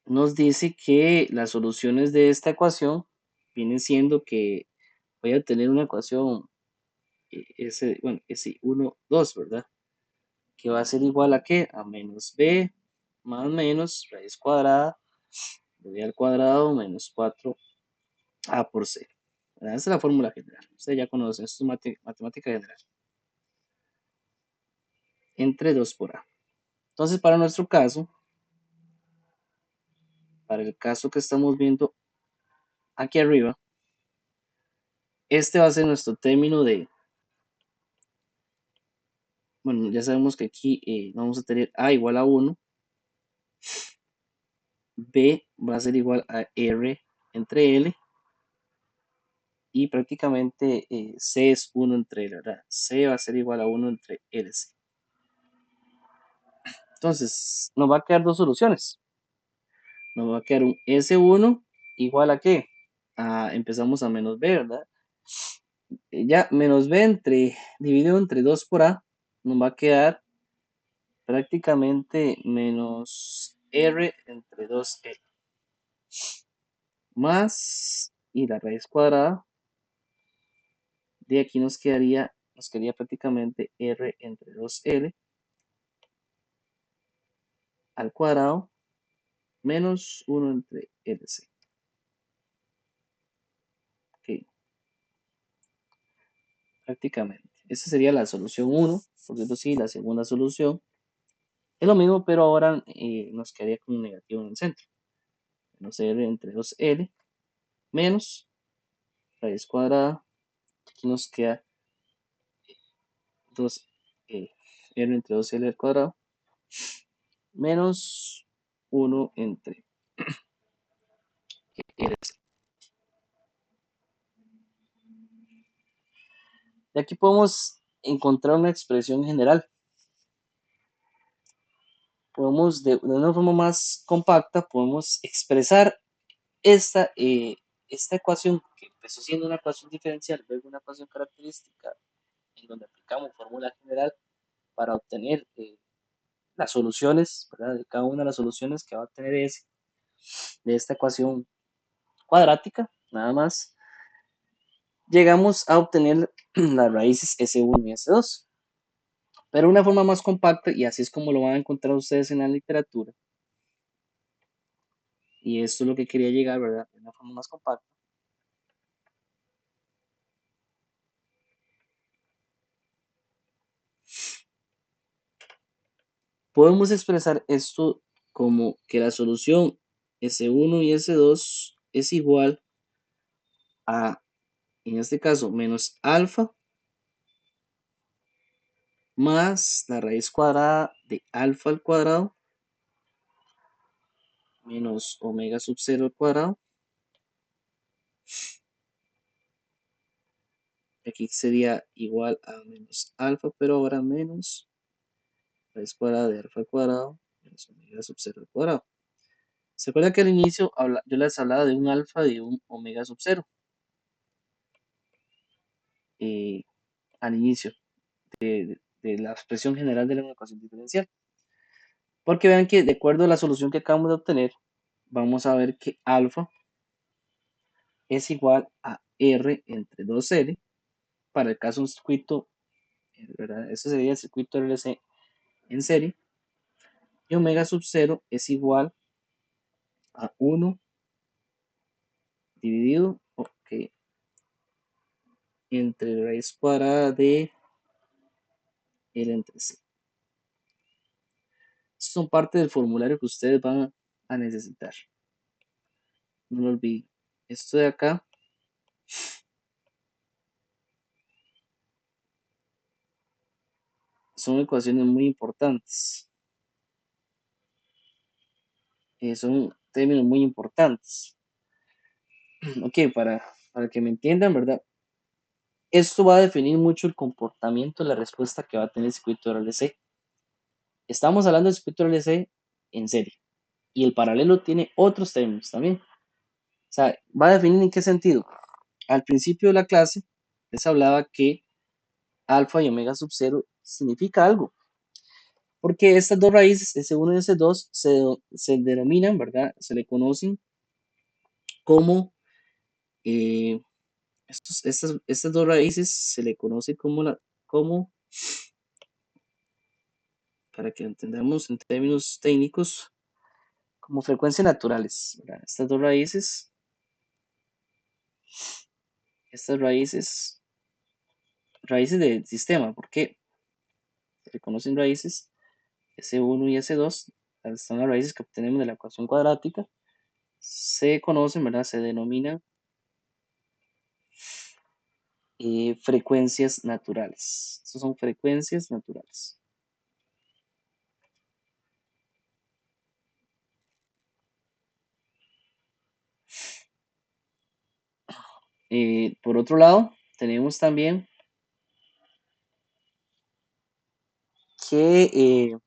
nos dice que las soluciones de esta ecuación vienen siendo que voy a tener una ecuación S1, 2, ¿verdad? Que va a ser igual a ¿qué? A menos b más menos raíz cuadrada de b al cuadrado menos 4a por c. ¿Verdad? Esa es la fórmula general. Ustedes ya conocen, esto es matemática general. Entre 2 por a. Entonces, para nuestro caso, para el caso que estamos viendo aquí arriba, este va a ser nuestro término de, bueno, ya sabemos que aquí vamos a tener a igual a 1, b va a ser igual a r entre l, y prácticamente c es 1 entre l, ¿verdad? C va a ser igual a 1 entre LC. Entonces, nos va a quedar dos soluciones. Nos va a quedar un S1 igual a ¿qué? Empezamos a menos b, ¿verdad? Ya menos b dividido entre 2 por a, nos va a quedar prácticamente menos r entre 2l más, y la raíz cuadrada de aquí nos quedaría prácticamente r entre 2l al cuadrado menos 1 entre LC. Ok, prácticamente. Esa sería la solución 1, por decirlo así, la segunda solución. Es lo mismo, pero ahora nos quedaría con un negativo en el centro. Menos r entre 2l menos raíz cuadrada. Aquí nos queda 2 r entre 2l al cuadrado menos 1 entre LC. Y aquí podemos encontrar una expresión general. Podemos, de una forma más compacta, podemos expresar esta ecuación que empezó siendo una ecuación diferencial, luego una ecuación característica, en donde aplicamos fórmula general para obtener las soluciones, ¿verdad? De cada una de las soluciones que va a tener de esta ecuación cuadrática, nada más, llegamos a obtener las raíces S1 y S2. Pero de una forma más compacta, y así es como lo van a encontrar ustedes en la literatura, y esto es lo que quería llegar, ¿verdad? De una forma más compacta. Podemos expresar esto como que la solución S1 y S2 es igual a, en este caso, menos alfa más la raíz cuadrada de alfa al cuadrado menos omega sub 0 al cuadrado. Aquí sería igual a menos alfa, pero ahora menos raíz cuadrada de alfa al cuadrado menos omega sub 0 al cuadrado. ¿Se acuerdan que al inicio yo les hablaba de un alfa y de un omega sub 0? Al inicio. de la expresión general de la ecuación diferencial. Porque vean que de acuerdo a la solución que acabamos de obtener, vamos a ver que alfa es igual a R entre 2L para el caso de un circuito, ¿verdad? Eso sería el circuito RLC en serie. Y omega sub 0 es igual a 1 dividido entre raíz cuadrada de L entre C. Estos son parte del formulario que ustedes van a necesitar. No lo olviden. Esto de acá son ecuaciones muy importantes. Son términos muy importantes. Ok, para que me entiendan, ¿verdad? Esto va a definir mucho el comportamiento de la respuesta que va a tener el circuito RLC. Estamos hablando del circuito RLC en serie. Y el paralelo tiene otros términos también. O sea, va a definir en qué sentido. Al principio de la clase les hablaba que alfa y omega sub 0 significa algo. Porque estas dos raíces, S1 y S2, se denominan, ¿verdad? Se le conocen como, eh, estas dos raíces se le conoce como, para que entendamos en términos técnicos, como frecuencias naturales, ¿verdad? Estas raíces del sistema, porque se le conocen raíces S1 y S2, son las raíces que obtenemos de la ecuación cuadrática, se conocen, ¿verdad? Se denominan frecuencias naturales. Estas son frecuencias naturales. Por otro lado, tenemos también que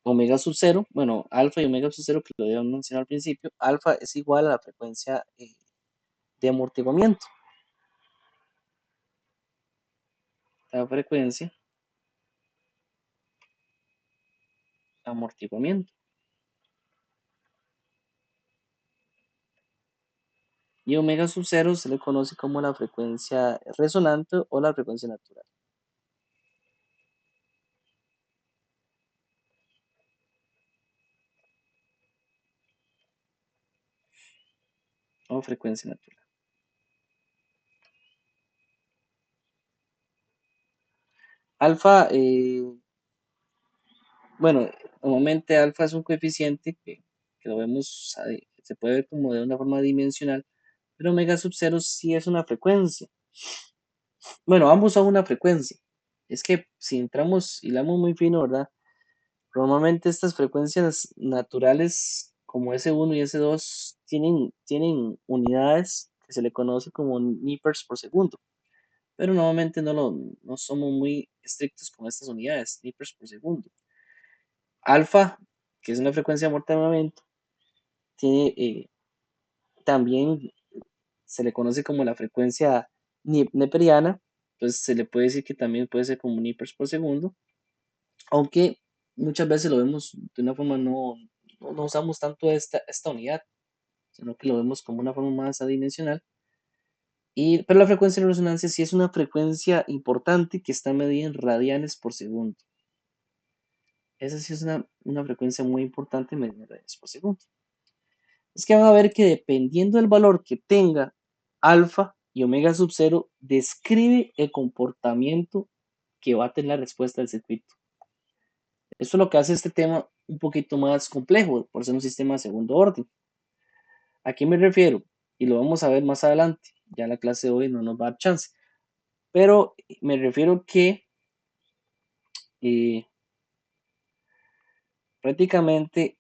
omega sub 0, bueno, alfa y omega sub 0, que lo debemos mencionar al principio, alfa es igual a la frecuencia de amortiguamiento. La frecuencia amortiguamiento. Y omega sub 0 se le conoce como la frecuencia resonante o la frecuencia natural. O frecuencia natural. Alfa, bueno, normalmente alfa es un coeficiente que lo vemos, se puede ver como de una forma dimensional, pero omega sub 0 sí es una frecuencia. Bueno, ambos son una frecuencia. Es que si entramos, hilamos muy fino, ¿verdad? Normalmente estas frecuencias naturales como S1 y S2 tienen unidades que se le conoce como nipers por segundo, pero normalmente no somos muy estrictos con estas unidades, nipers por segundo. Alfa, que es una frecuencia de amortiguamiento, tiene, también se le conoce como la frecuencia neperiana, entonces se le puede decir que también puede ser como nipers por segundo, aunque muchas veces lo vemos de una forma, no usamos tanto esta unidad, sino que lo vemos como una forma más adimensional. Pero la frecuencia de resonancia sí es una frecuencia importante que está medida en radianes por segundo. Esa sí es una frecuencia muy importante medida en radianes por segundo. Es que van a ver que dependiendo del valor que tenga alfa y omega sub 0, describe el comportamiento que va a tener la respuesta del circuito. Eso es lo que hace este tema un poquito más complejo, por ser un sistema de segundo orden. ¿A qué me refiero? Y lo vamos a ver más adelante. Ya la clase de hoy no nos va a dar chance. Pero me refiero que eh, prácticamente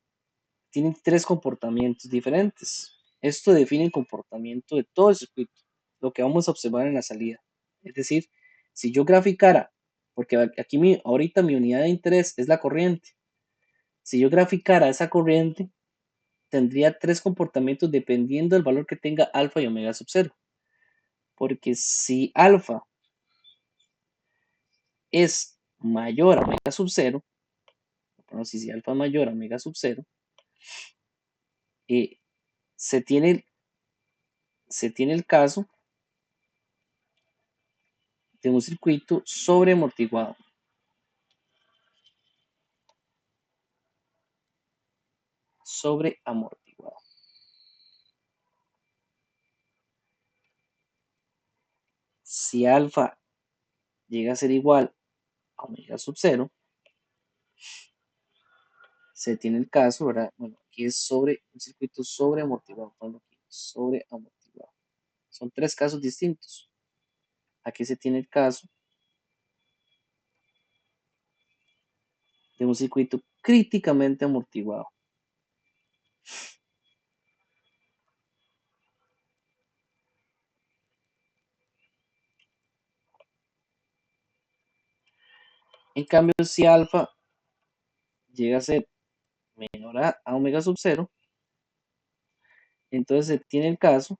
tienen tres comportamientos diferentes. Esto define el comportamiento de todo el circuito, lo que vamos a observar en la salida. Es decir, si yo graficara, porque aquí ahorita mi unidad de interés es la corriente, si yo graficara esa corriente, tendría tres comportamientos dependiendo del valor que tenga alfa y omega sub 0. Porque si alfa es mayor a omega sub 0, bueno, si alfa es mayor a omega sub 0, eh, se tiene, se tiene el caso de un circuito sobreamortiguado. Sobreamortiguado. Si alfa llega a ser igual a omega sub 0, se tiene el caso, ¿verdad? Bueno, aquí es sobre un circuito sobreamortiguado. Sobreamortiguado. Son tres casos distintos. Aquí se tiene el caso de un circuito críticamente amortiguado. En cambio, si alfa llega a ser menor a omega sub 0, entonces se tiene el caso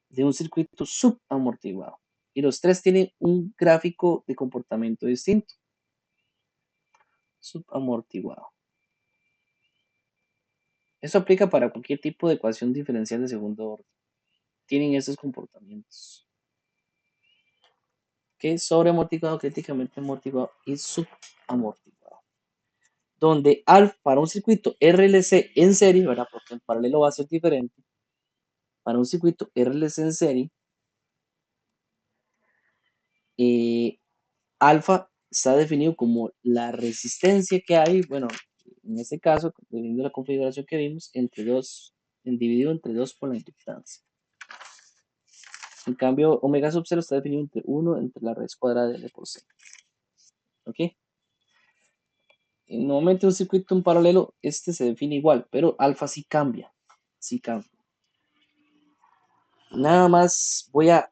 de un circuito subamortiguado. Y los tres tienen un gráfico de comportamiento distinto. Subamortiguado. Eso aplica para cualquier tipo de ecuación diferencial de segundo orden. Tienen esos comportamientos. Que es sobreamortiguado, críticamente amortiguado y subamortiguado. Donde para un circuito RLC en serie, ¿verdad? Porque el paralelo va a ser diferente. Para un circuito RLC en serie, alfa está definido como la resistencia que hay, bueno, en este caso, dependiendo de la configuración que vimos, entre dos, dividido entre 2 por la inductancia. En cambio, omega sub 0 está definido entre 1 entre la raíz cuadrada de L por C. ¿Ok? Normalmente un circuito en paralelo, este se define igual, pero alfa sí cambia. Sí cambia. Nada más voy a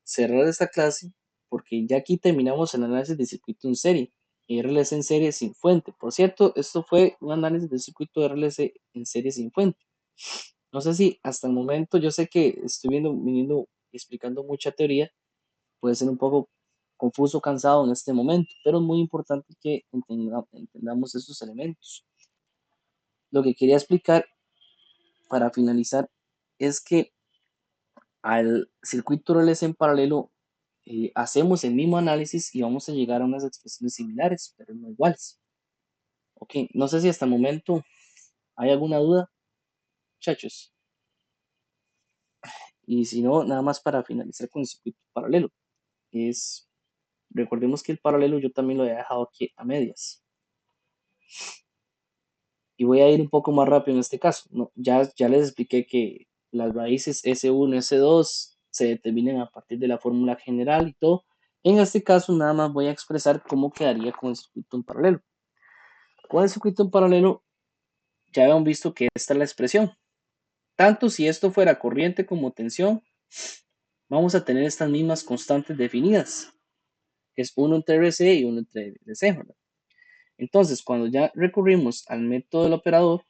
cerrar esta clase porque ya aquí terminamos el análisis de circuito en serie. RLC en serie sin fuente. Por cierto, esto fue un análisis del circuito de RLC en serie sin fuente. No sé si hasta el momento, yo sé que estoy viniendo explicando mucha teoría, puede ser un poco confuso, cansado en este momento, pero es muy importante que entendamos estos elementos. Lo que quería explicar para finalizar es que al circuito RLC en paralelo hacemos el mismo análisis y vamos a llegar a unas expresiones similares, pero no iguales. Ok, no sé si hasta el momento hay alguna duda, muchachos. Y si no, nada más para finalizar con el circuito paralelo. Recordemos que el paralelo yo también lo he dejado aquí a medias. Y voy a ir un poco más rápido en este caso. No, ya les expliqué que las raíces S1 y S2 se determinan a partir de la fórmula general y todo. En este caso nada más voy a expresar cómo quedaría con el circuito en paralelo. Con el circuito en paralelo ya habíamos visto que esta es la expresión. Tanto si esto fuera corriente como tensión, vamos a tener estas mismas constantes definidas, que es 1 entre RC y 1 entre DC, ¿verdad? Entonces, cuando ya recurrimos al método del operador,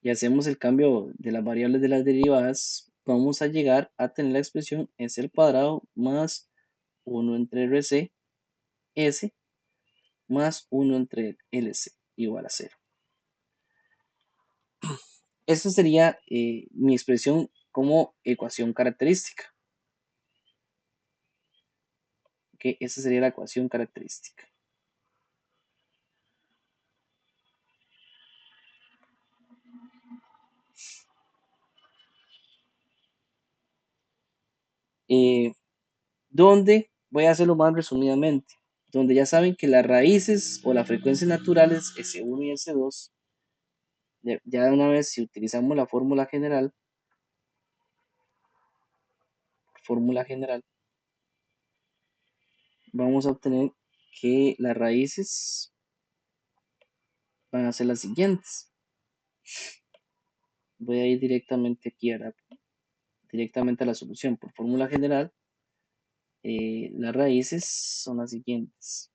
y hacemos el cambio de las variables de las derivadas, vamos a llegar a tener la expresión S al cuadrado más 1 entre RC, S, más 1 entre LC, igual a 0. Esta sería mi expresión como ecuación característica. ¿Okay? Esa sería la ecuación característica. Donde voy a hacerlo más resumidamente, donde ya saben que las raíces o las frecuencias naturales S1 y S2, ya de una vez si utilizamos la fórmula general, vamos a obtener que las raíces van a ser las siguientes. Voy a ir directamente aquí, directamente a la solución por fórmula general. Las raíces son las siguientes.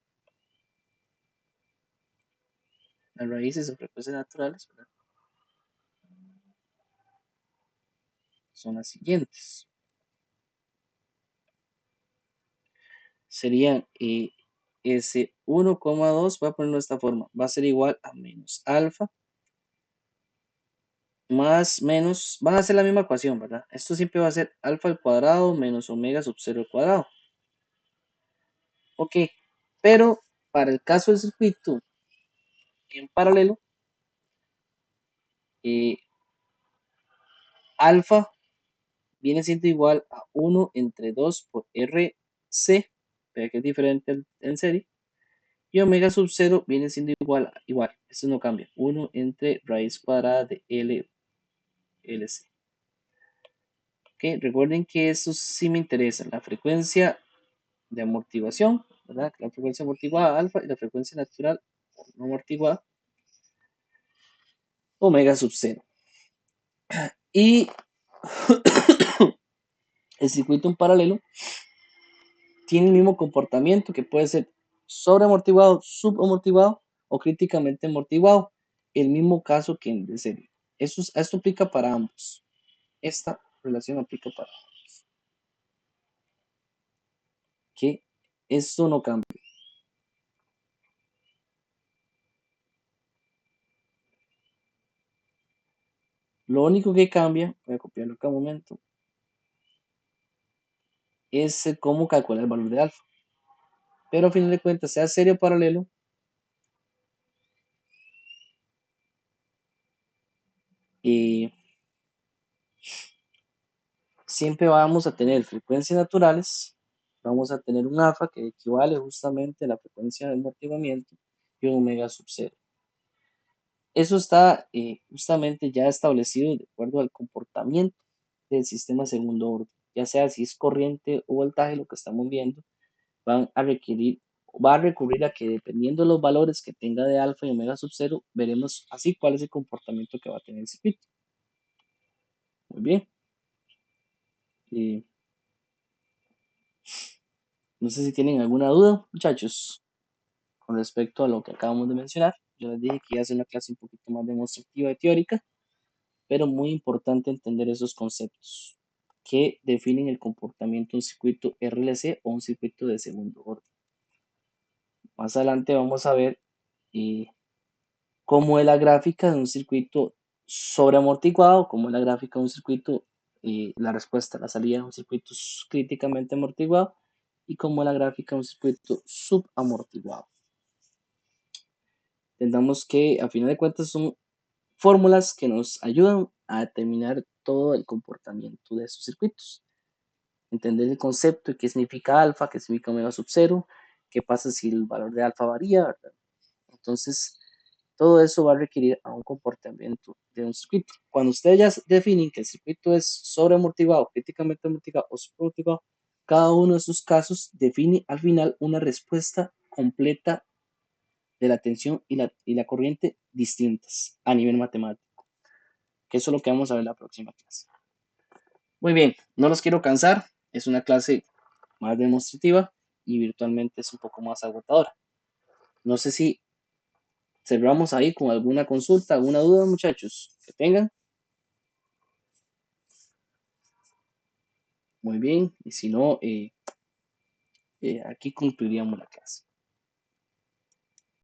las raíces o frecuencias naturales, ¿verdad? Son las siguientes. Serían ese 1,2, voy a ponerlo de esta forma, va a ser igual a menos alfa más menos, van a ser la misma ecuación, ¿verdad? Esto siempre va a ser alfa al cuadrado menos omega sub 0 al cuadrado. Ok, pero para el caso del circuito en paralelo, eh, alfa viene siendo igual a 1 entre 2 por RC, vea que es diferente en serie, y omega sub 0 viene siendo igual, esto no cambia, 1 entre raíz cuadrada de LC. Okay, recuerden que esto sí me interesa, la frecuencia de amortiguación, ¿verdad? La frecuencia amortiguada alfa y la frecuencia natural no amortiguada omega sub 0. Y el circuito en paralelo tiene el mismo comportamiento que puede ser sobreamortiguado, subamortiguado o críticamente amortiguado. El mismo caso que en de serie. Esto aplica para ambos. Esta relación aplica para ambos. Que esto no cambia. Lo único que cambia, voy a copiarlo acá un momento, es cómo calcular el valor de alfa. Pero a final de cuentas, sea serie o paralelo, siempre vamos a tener frecuencias naturales, vamos a tener un alfa que equivale justamente a la frecuencia de amortiguamiento y un omega sub 0. Eso está justamente ya establecido de acuerdo al comportamiento del sistema segundo orden, ya sea si es corriente o voltaje, lo que estamos viendo, va a recurrir a que dependiendo de los valores que tenga de alfa y omega sub 0, veremos así cuál es el comportamiento que va a tener el circuito. Muy bien. No sé si tienen alguna duda, muchachos, con respecto a lo que acabamos de mencionar. Yo les dije que iba a ser una clase un poquito más demostrativa y teórica, pero muy importante entender esos conceptos que definen el comportamiento de un circuito RLC o un circuito de segundo orden. Más adelante vamos a ver cómo es la gráfica de un circuito sobreamortiguado, cómo es la gráfica de un circuito, la respuesta, la salida de un circuito críticamente amortiguado y cómo es la gráfica de un circuito subamortiguado. Entendamos que a final de cuentas son fórmulas que nos ayudan a determinar todo el comportamiento de esos circuitos. Entender el concepto de qué significa alfa, qué significa omega sub 0, qué pasa si el valor de alfa varía, ¿verdad? Entonces, todo eso va a requerir a un comportamiento de un circuito. Cuando ustedes ya definen que el circuito es sobreamortiguado, críticamente amortiguado o subamortiguado, cada uno de esos casos define al final una respuesta completa de la tensión y la corriente distintas a nivel matemático, que eso es lo que vamos a ver en la próxima clase. Muy bien, no los quiero cansar, es una clase más demostrativa y virtualmente es un poco más agotadora. No sé si cerramos ahí con alguna consulta, alguna duda, muchachos, que tengan. Muy bien, y si no, aquí concluiríamos la clase.